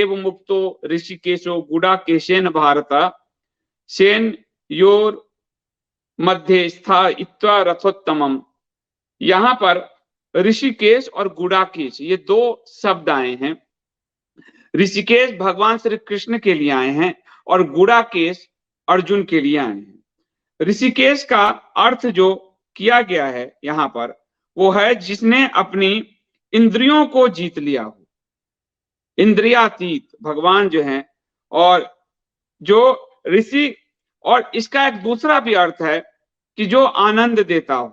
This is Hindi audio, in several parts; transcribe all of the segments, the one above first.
एव मुक्तो ऋषिकेशो गुडाकेशेन भारत सेन योर मध्य स्थायित्वा रथोत्तमम। यहाँ पर ऋषिकेश और गुडाकेश ये दो शब्द आए हैं। ऋषिकेश भगवान श्री कृष्ण के लिए आए हैं और गुडाकेश अर्जुन के लिए आए हैं। ऋषिकेश का अर्थ जो किया गया है यहाँ पर वो है जिसने अपनी इंद्रियों को जीत लिया हो, इंद्रियातीत भगवान जो हैं, और जो ऋषि, और इसका एक दूसरा भी अर्थ है कि जो आनंद देता हो।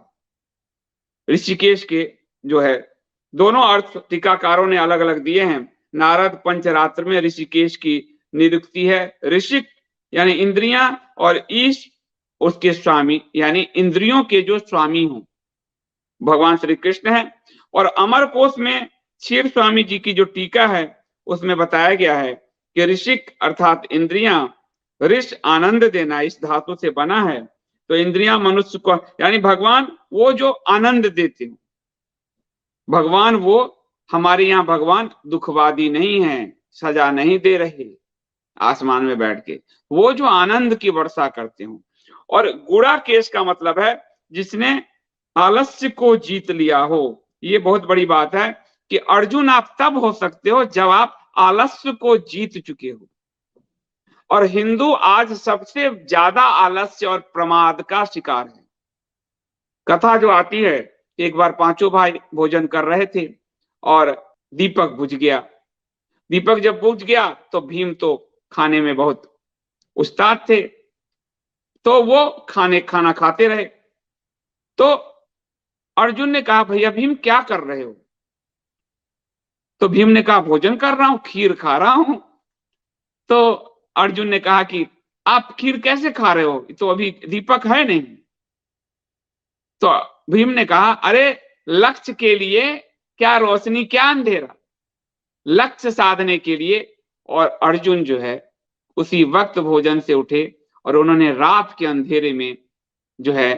ऋषिकेश के जो है दोनों अर्थ टीकाकारों ने अलग अलग दिए हैं। नारद पंचरात्र में ऋषिकेश की निरुक्ति है। ऋषिक यानी इंद्रियां और ईश उसके स्वामी यानी इंद्रियों के जो स्वामी हों भगवान श्री कृष्ण है। और अमर कोश में क्षीर स्वामी जी की जो टीका है उसमें बताया गया है कि ऋषिक अर्थात इंद्रियां, ऋष आनंद देना इस धातु से बना है, तो इंद्रियां मनुष्य को यानी भगवान वो जो आनंद देते हैं, भगवान वो हमारे यहाँ भगवान दुखवादी नहीं है, सजा नहीं दे रहे आसमान में बैठ के, वो जो आनंद की वर्षा करते हो। और गुडाकेश का मतलब है जिसने आलस्य को जीत लिया हो। ये बहुत बड़ी बात है कि अर्जुन आप तब हो सकते हो जब आप आलस्य को जीत चुके हो। और हिंदू आज सबसे ज्यादा आलस्य और प्रमाद का शिकार है। कथा जो आती है, एक बार पांचों भाई भोजन कर रहे थे और दीपक बुझ गया। दीपक जब बुझ गया तो भीम तो खाने में बहुत उस्ताद थे, तो वो खाना खाते रहे। तो अर्जुन ने कहा भैया भीम क्या कर रहे हो? तो भीम ने कहा भोजन कर रहा हूं, खीर खा रहा हूं। तो अर्जुन ने कहा कि आप खीर कैसे खा रहे हो, तो अभी दीपक है नहीं। तो भीम ने कहा अरे लक्ष्य के लिए क्या रोशनी क्या अंधेरा, लक्ष्य साधने के लिए। और अर्जुन जो है उसी वक्त भोजन से उठे और उन्होंने रात के अंधेरे में जो है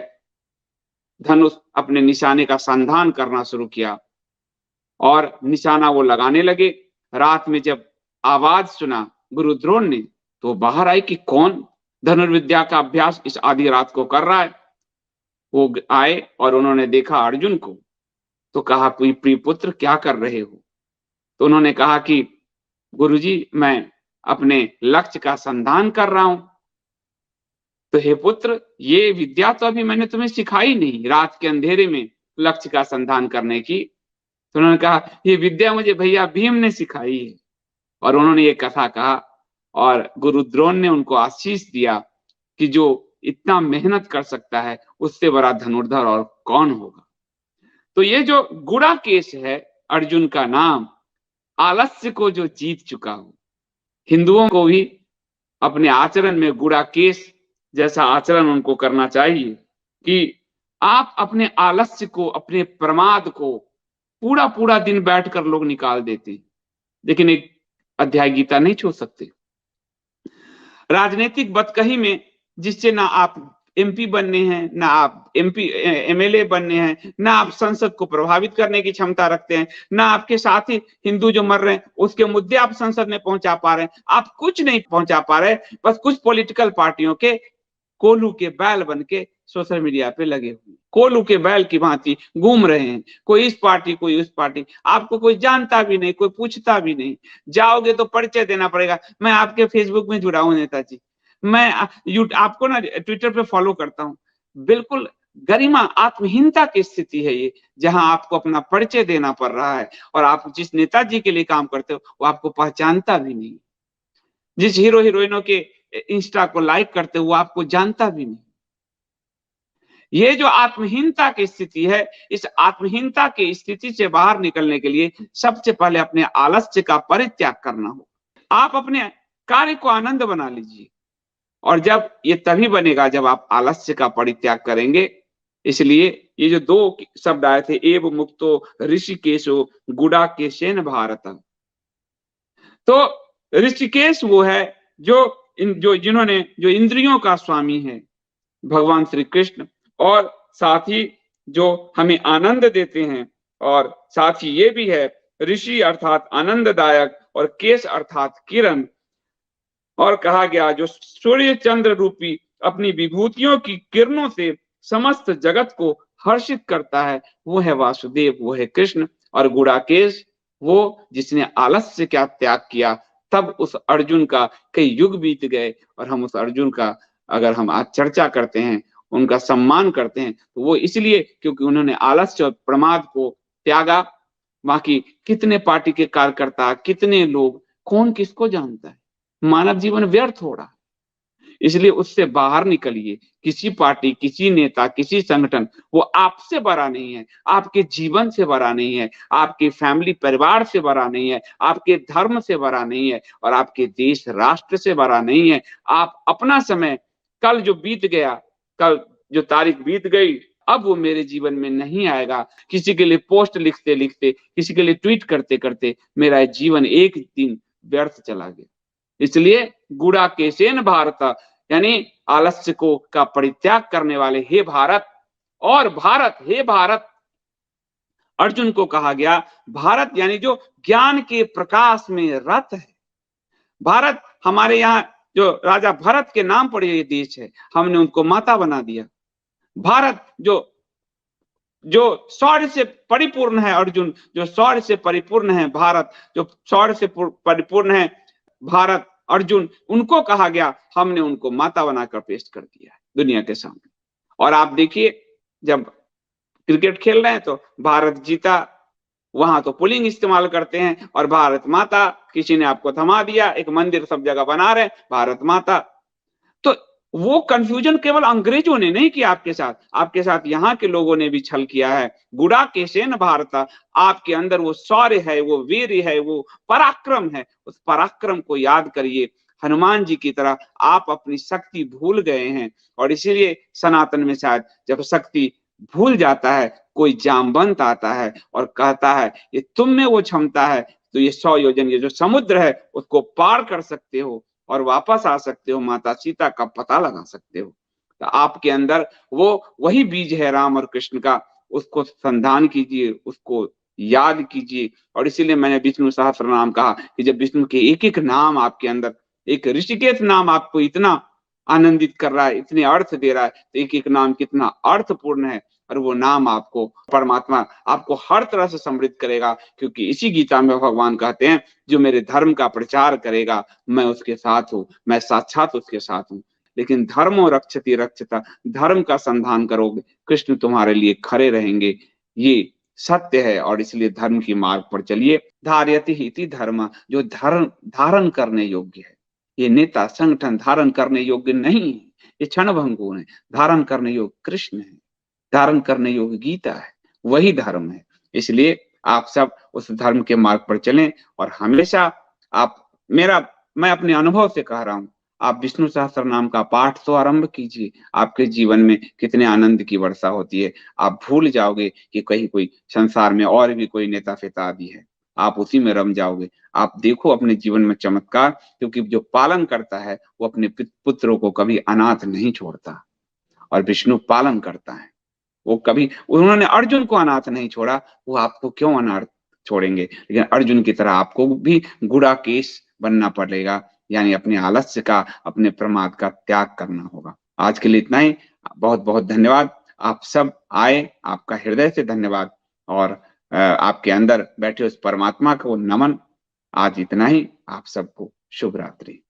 धनुष अपने निशाने का संधान करना शुरू किया और निशाना वो लगाने लगे। रात में जब आवाज सुना गुरु द्रोण ने तो बाहर आई कि कौन धनुर्विद्या का अभ्यास इस आधी रात को कर रहा है। वो आए और उन्होंने देखा अर्जुन को, तो कहा कोई प्रिय पुत्र क्या कर रहे हो? तो उन्होंने कहा कि गुरुजी मैं अपने लक्ष्य का संधान कर रहा हूं। तो हे पुत्र ये विद्या तो अभी मैंने तुम्हें सिखाई नहीं, रात के अंधेरे में लक्ष्य का संधान करने की। तो उन्होंने कहा ये विद्या मुझे भैया भीम ने सिखाई है। और उन्होंने ये कथा कहा और गुरु द्रोण ने उनको आशीष दिया कि जो इतना मेहनत कर सकता है उससे बड़ा धनुर्धर और कौन होगा। तो ये जो गुडाकेश है अर्जुन का नाम, आलस्य को जो जीत चुका हो। हिंदुओं को भी अपने आचरण में गुडाकेश जैसा आचरण उनको करना चाहिए कि आप अपने आलस्य को, अपने प्रमाद को, पूरा पूरा दिन बैठकर लोग निकाल देते हैं लेकिन एक अध्याय गीता नहीं छोड़ सकते। राजनीतिक बतकही में जिससे ना आप एमपी बनने हैं, ना आप एमएलए बनने हैं, ना आप संसद को प्रभावित करने की क्षमता रखते हैं, ना आपके साथी हिंदू जो मर रहे हैं उसके मुद्दे आप संसद में पहुंचा पा रहे हैं। आप कुछ नहीं पहुंचा पा रहे, बस कुछ पॉलिटिकल पार्टियों के कोल्हू के बैल बन के सोशल मीडिया पे लगे हुए, कोल्हू के बैल की भांति घूम रहे हैं, कोई इस पार्टी कोई उस पार्टी। आपको कोई जानता भी नहीं, कोई पूछता भी नहीं। जाओगे तो परिचय देना पड़ेगा, मैं आपके फेसबुक में जुड़ा हूं नेताजी, मैं आपको ना ट्विटर पे फॉलो करता हूं। बिल्कुल गरिमा आत्महीनता की स्थिति है ये, जहां आपको अपना परिचय देना पड़ रहा है और आप जिस नेताजी के लिए काम करते हो वो आपको पहचानता भी नहीं। जिस हीरो हीरोइनों के इंस्टा को लाइक करते हो वो आपको जानता भी नहीं। ये जो आत्महीनता की स्थिति है, इस आत्महीनता की स्थिति से बाहर निकलने के लिए सबसे पहले अपने आलस्य का परित्याग करना हो। आप अपने कार्य को आनंद बना लीजिए और जब ये तभी बनेगा जब आप आलस्य का परित्याग करेंगे। इसलिए ये जो दो शब्द आए थे एव मुक्तो ऋषिकेशो गुडाकेशेन भारत, तो ऋषिकेश वो है जो जिन्होंने जो इंद्रियों का स्वामी है भगवान श्री कृष्ण, और साथ ही जो हमें आनंद देते हैं, और साथ ही ये भी है ऋषि अर्थात आनंददायक और केश अर्थात किरण। और कहा गया जो सूर्य चंद्र रूपी अपनी विभूतियों की किरणों से समस्त जगत को हर्षित करता है, वो है वासुदेव, वो है कृष्ण। और गुड़ाकेश वो जिसने आलस्य का त्याग किया, तब उस अर्जुन का कई युग बीत गए और हम उस अर्जुन का अगर हम आज चर्चा करते हैं, उनका सम्मान करते हैं, तो वो इसलिए क्योंकि उन्होंने आलस्य और प्रमाद को त्यागा। बाकी कितने पार्टी के कार्यकर्ता, कितने लोग, कौन किसको जानता है। मानव जीवन व्यर्थ हो रहा है, इसलिए उससे बाहर निकलिए। किसी पार्टी, किसी नेता, किसी संगठन वो आपसे बड़ा नहीं है, आपके जीवन से बड़ा नहीं है, आपके फैमिली परिवार से बड़ा नहीं है, आपके धर्म से बड़ा नहीं है और आपके देश राष्ट्र से बड़ा नहीं है। आप अपना समय, कल जो बीत गया, कल जो तारीख बीत गई, अब वो मेरे जीवन में नहीं आएगा। किसी के लिए पोस्ट लिखते लिखते, किसी के लिए ट्वीट करते करते मेरा जीवन एक दिन व्यर्थ चला गया। इसलिए गुड़ाकेशेन भारत, यानी आलस्य को का परित्याग करने वाले हे भारत। और भारत, हे भारत, अर्जुन को कहा गया भारत यानी जो ज्ञान के प्रकाश में रत है। भारत हमारे यहाँ जो राजा भरत के नाम पर ये देश है, हमने उनको माता बना दिया। भारत जो जो शौर्य से परिपूर्ण है, अर्जुन जो शौर्य से परिपूर्ण है, भारत जो शौर्य से परिपूर्ण है, भारत अर्जुन, उनको कहा गया, हमने उनको माता बनाकर पेश कर दिया है दुनिया के सामने। और आप देखिए, जब क्रिकेट खेल रहे हैं तो भारत जीता, वहां तो पुलिंग इस्तेमाल करते हैं और भारत माता, किसी ने आपको थमा दिया, एक मंदिर सब जगह बना रहे, भारत माता। तो वो कंफ्यूजन केवल अंग्रेजों ने नहीं किया आपके साथ यहाँ के लोगों ने भी छल किया है। गुड़ाकेशेन भारत, आपके अंदर वो शौर्य है, वो वीर है, वो पराक्रम है, उस पराक्रम को याद करिए। हनुमान जी की तरह आप अपनी शक्ति भूल गए हैं और इसीलिए सनातन में शायद जब शक्ति भूल जाता है, कोई जामवंत आता है और कहता है ये तुम में वो क्षमता है, तो ये 100 योजन, ये जो समुद्र है उसको पार कर सकते हो और वापस आ सकते हो, माता सीता का पता लगा सकते हो। तो आपके अंदर वो वही बीज है राम और कृष्ण का, उसको संधान कीजिए, उसको याद कीजिए। और इसीलिए मैंने विष्णु सहस्त्र नाम कहा कि जब विष्णु के एक एक नाम आपके अंदर, एक ऋषिकेश नाम आपको इतना आनंदित कर रहा है, इतने अर्थ दे रहा है, तो एक एक नाम कितना अर्थपूर्ण है। और वो नाम आपको, परमात्मा आपको हर तरह से समृद्ध करेगा, क्योंकि इसी गीता में भगवान कहते हैं जो मेरे धर्म का प्रचार करेगा मैं उसके साथ हूँ, मैं साक्षात उसके साथ हूँ। लेकिन धर्मो रक्षति रक्षता, धर्म का संधान करोगे, कृष्ण तुम्हारे लिए खड़े रहेंगे, ये सत्य है। और इसलिए धर्म की मार्ग पर चलिए। धार्यति इति धर्म, जो धर्म धारण करने योग्य है। ये नेता संगठन धारण करने योग्य नहीं है, ये क्षणभंगुर है। धारण करने योग्य कृष्ण है, धारण करने योग्य गीता है, वही धर्म है। इसलिए आप सब उस धर्म के मार्ग पर चलें। और हमेशा आप, मैं अपने अनुभव से कह रहा हूं, आप विष्णु सहस्त्र नाम का पाठ तो आरंभ कीजिए, आपके जीवन में कितने आनंद की वर्षा होती है। आप भूल जाओगे कि कहीं कोई संसार में और भी कोई नेता फेता भी है, आप उसी में रम जाओगे। आप देखो अपने जीवन में चमत्कार, क्योंकि जो पालन करता है वो अपने पुत्रों को कभी अनाथ नहीं छोड़ता, और विष्णु पालन करता है। वो कभी, उन्होंने अर्जुन को अनाथ नहीं छोड़ा, वो आपको क्यों अनाथ छोड़ेंगे। लेकिन अर्जुन की तरह आपको भी गुड़ाकेश बनना पड़ेगा, यानी अपने आलस्य का, अपने प्रमाद का त्याग करना होगा। आज के लिए इतना ही। बहुत बहुत धन्यवाद। आप सब आए, आपका हृदय से धन्यवाद। और आपके अंदर बैठे उस परमात्मा को नमन। आज इतना ही। आप सबको शुभ रात्रि।